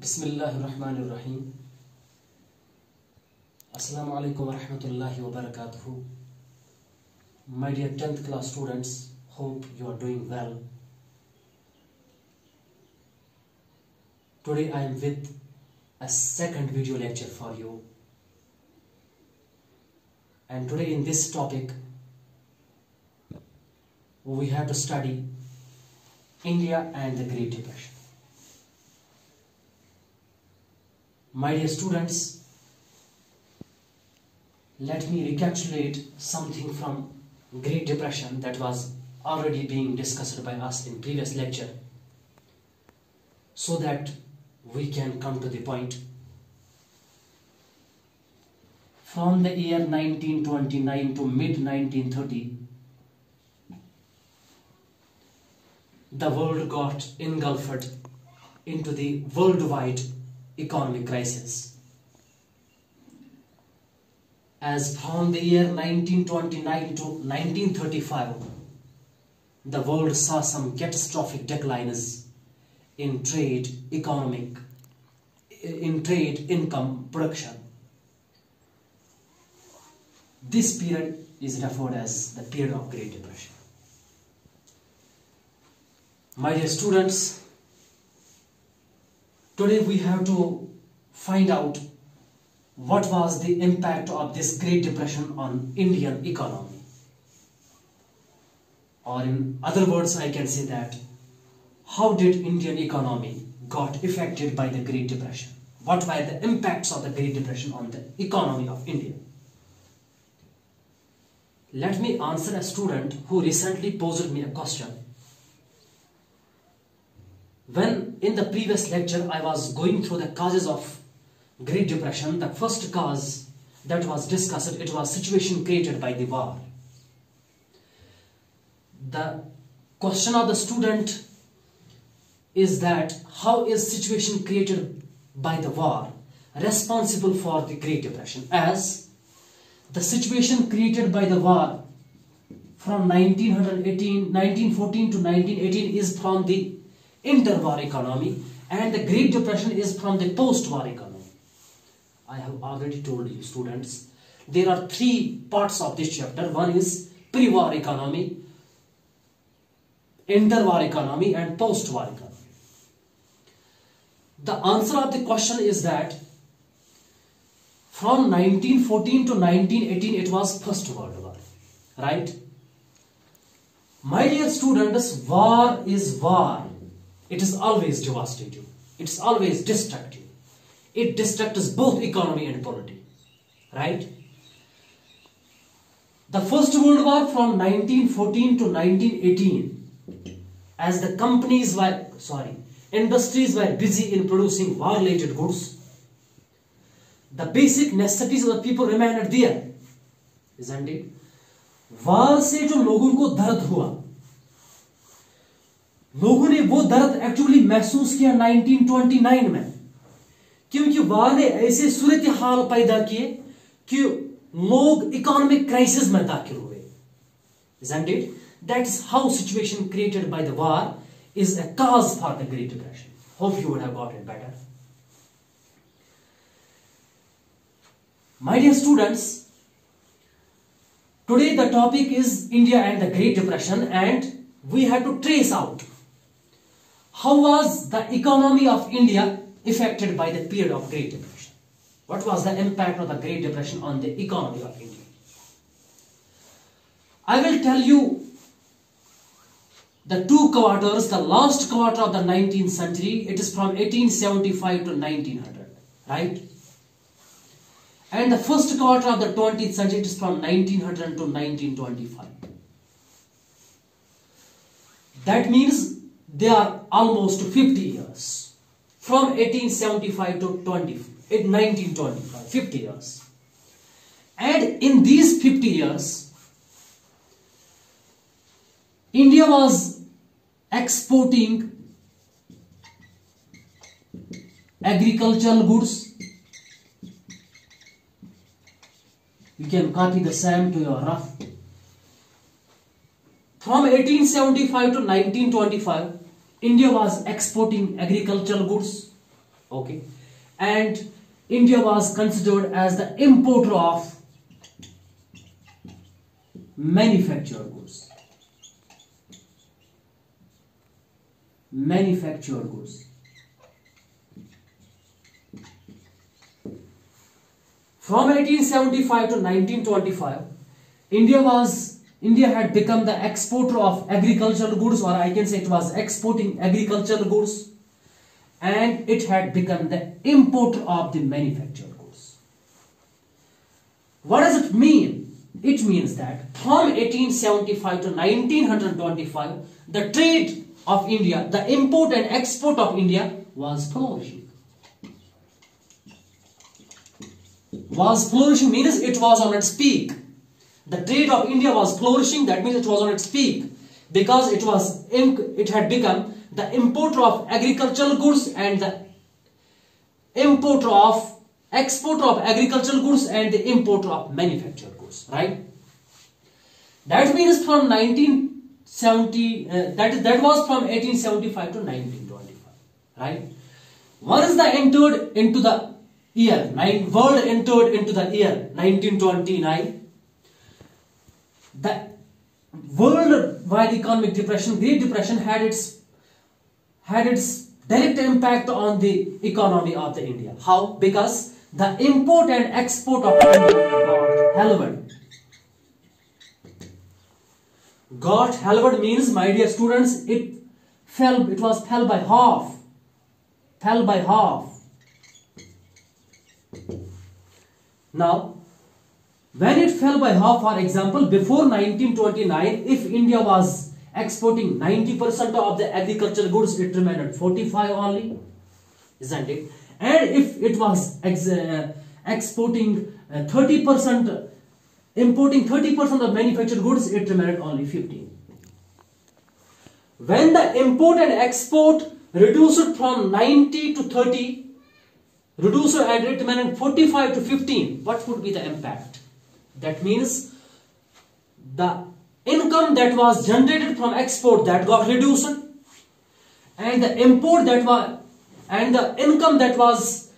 बिस्मिल्लाहिर्रहमानिर्रहीम। अस्सलामु अलैकुम वरहमतुल्लाहि वबरकातुहू। My dear 10th class students, hope you are doing well. Today I am with a second video lecture for you. And today in this topic we have to study India and the Great Depression. My dear students, let me recapitulate something from Great Depression that was already being discussed by us in previous lecture, so that we can come to the point. From the year 1929 to mid 1930, the world got engulfed into the worldwide economic crisis. As from the year 1929 to 1935, the world saw some catastrophic declines in trade, income, production. This period is referred as the period of Great Depression. My dear students, today we have to find out what was the impact of this Great Depression on Indian economy. Or in other words, I can say that how did Indian economy got affected by the Great Depression? What were the impacts of the Great Depression on the economy of India? Let me answer a student who recently posed me a question. When in the previous lecture I was going through the causes of Great Depression, the first cause that was discussed, it was situation created by the war. The question of the student is that how is situation created by the war responsible for the Great Depression, as the situation created by the war from 1914 to 1918 is from the interwar economy, and the Great Depression is from the post-war economy. I have already told you students, there are three parts of this chapter. One is pre-war economy, interwar economy, and post-war economy. The answer of the question is that from 1914 to 1918 it was First World War, right? My dear students, war is war. It is always devastating. It is always destructive. It destructs both economy and polity, right? The First World War from 1914 to 1918, as the industries were busy in producing war-related goods, the basic necessities of the people remained there, isn't it? वार से जो लोगों को दर्द हुआ, लोगों ने वो दर्द एक्चुअली महसूस किया 1929 में, क्योंकि वार ने ऐसे सूरत हाल पैदा किए कि लोग इकोनॉमिक क्राइसिस में दाखिल हुए. Isn't it? That is how situation created by the war is a cause for the Great Depression. Hope you would have got it better. My dear students, today the topic is India and the Great Depression, and we have to trace out how was the economy of India affected by the period of Great Depression. What was the impact of the Great Depression on the economy of India? I will tell you the two quarters, the last quarter of the 19th century, it is from 1875 to 1900, right? And the first quarter of the 20th century, it is from 1900 to 1925. That means they are almost 50 years. From 1875 to 1925, 50 years. And in these 50 years, India was exporting agricultural goods. You can copy the same to your rough. From 1875 to 1925, India was exporting agricultural goods. Okay, and India was considered as the importer of manufactured goods. Manufactured goods. From 1875 to 1925, India had become the exporter of agricultural goods, or I can say it was exporting agricultural goods, and it had become the importer of the manufactured goods. What does it mean? It means that from 1875 to 1925, the trade of India, the import and export of India was flourishing. Was flourishing means it was on its peak. The trade of India was flourishing, that means it was on its peak, because it had become the importer of agricultural goods and the exporter of agricultural goods and the importer of manufactured goods, right? That means from 1970, that was from 1875 to 1925, right? Once the entered into the year, world entered into the year 1929, the worldwide economic depression, Great Depression, had its direct impact on the economy of the India. How? Because the import and export of India got halved means, my dear students, it fell by half. Fell by half. Now, when it fell by half, for example, before 1929, if India was exporting 90% of the agricultural goods, it remained at 45 only, isn't it? And if it was exporting 30%, importing 30% of manufactured goods, it remained at only 15. When the import and export reduced from 90 to 30, reduced and it remained 45 to 15, what would be the impact? That means the income that was generated from export, that got reduced, and the import that was, and the income that was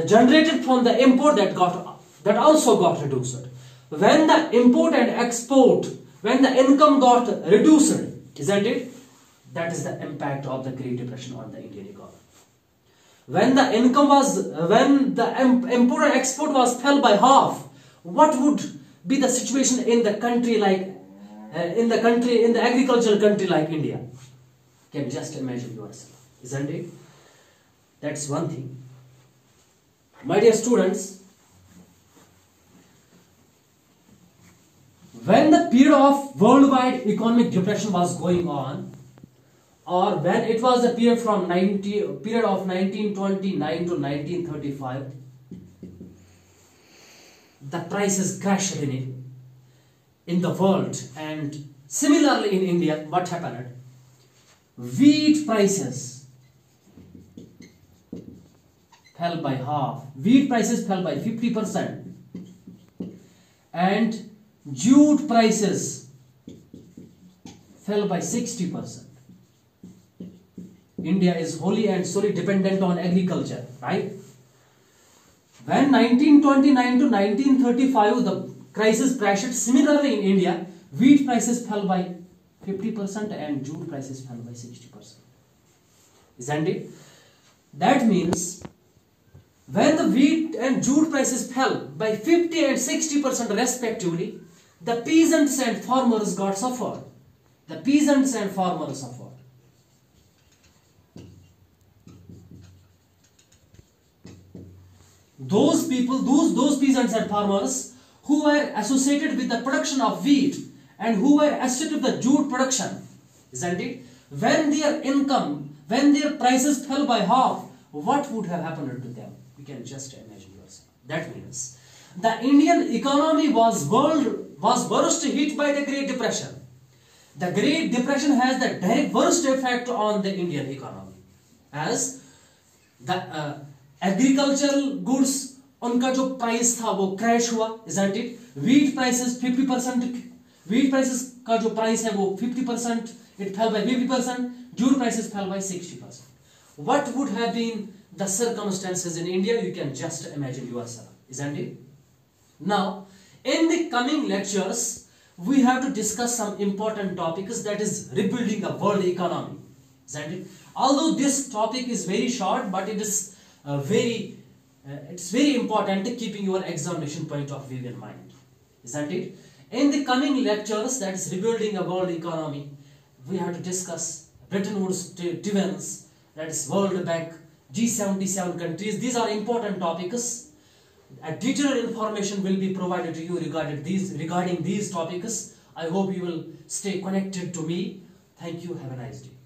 generated from the import that also got reduced. When the import and export, when the income got reduced, isn't it? That is the impact of the Great Depression on the Indian economy. When the import and export was fell by half, what would be the situation in the country like, in the agricultural country like India? You can just imagine yourself, isn't it? That's one thing. My dear students, when the period of worldwide economic depression was going on, or when it was the period from 1929 to 1935, the prices crashed in the world, and similarly in India, what happened? Wheat prices fell by half. Wheat prices fell by 50%, and jute prices fell by 60%. India is wholly and solely dependent on agriculture, right? When 1929 to 1935 the crisis crashed, similarly in India, wheat prices fell by 50% and jute prices fell by 60%. Isn't it? That means when the wheat and jute prices fell by 50 and 60% respectively, the peasants and farmers got suffered. The peasants and farmers suffered. Those people, those peasants and farmers who were associated with the production of wheat and who were associated with the jute production, isn't it? When their income, when their prices fell by half, what would have happened to them? You can just imagine yourself. That means the Indian economy was worst hit by the Great Depression. The Great Depression has the direct worst effect on the Indian economy, as the agricultural goods उनका जो price था वो crash हुआ, isn't it? Wheat prices 50%, wheat prices का जो price है वो 50%, it fell by 50%, jute prices fell by 60%. what would have been the circumstances in India? You can just imagine yourself, isn't it? Now, in the coming lectures, we have to discuss some important topics, that is rebuilding a world economy, isn't it? Although this topic is very short, but it is it's very important to keeping your examination point of view in mind, isn't it? In the coming lectures, that is rebuilding a world economy, we have to discuss Bretton Woods dividends, that is World Bank, G77 countries. These are important topics. A detailed information will be provided to you regarding these topics. I hope you will stay connected to me. Thank you. Have a nice day.